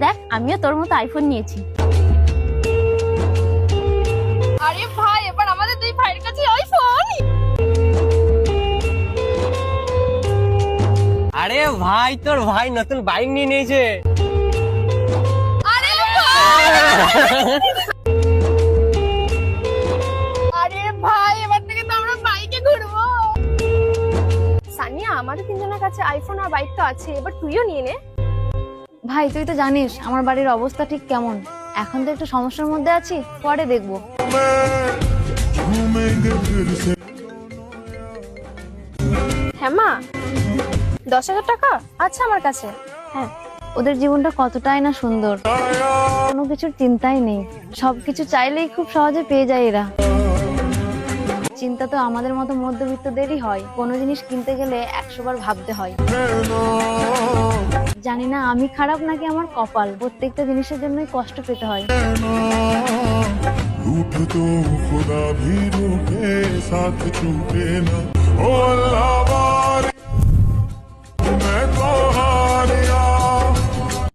দেখ আমিও তোর মতো আইফোন নিয়েছি। আরে ভাই এবার আমাদের দুই ভাইয়ের কাছে আইফোন। আরে ভাই তোর ভাই নতুন বাইক নিয়ে নিয়েছে। আরে ভাই আরে ভাই এবার থেকে তো আমরা বাইকে ঘুরবো। সানিয়া আমাদের তিনজনের কাছে আইফোন আর বাইক তো আছে, এবার তুইও নিয়ে নে। ভাই তুই তো জানিস আমার বাড়ির অবস্থা ঠিক কেমন, এখন তো একটু সমস্যার মধ্যে আছি, পরে দেখবো। হ্যাঁ মা, 10,000 টাকা আচ্ছা আমার কাছে। হ্যাঁ, ওদের জীবনটা কতটাই না সুন্দর, কোনো কিছুর চিন্তাই নেই, সবকিছু চাইলেই খুব সহজে পেয়ে যায় এরা। চিন্তা তো আমাদের মতো মধ্যবিত্তদেরই হয়, কোনো জিনিস কিনতে গেলে 100 বার ভাবতে হয়। জানি না আমি খারাপ নাকি আমার কপাল, প্রত্যেকটা জিনিসের জন্যই কষ্ট পেতে হয়। रूठ तो खुदा भी रूठे साथ छूटे ना ओ अल्लाह।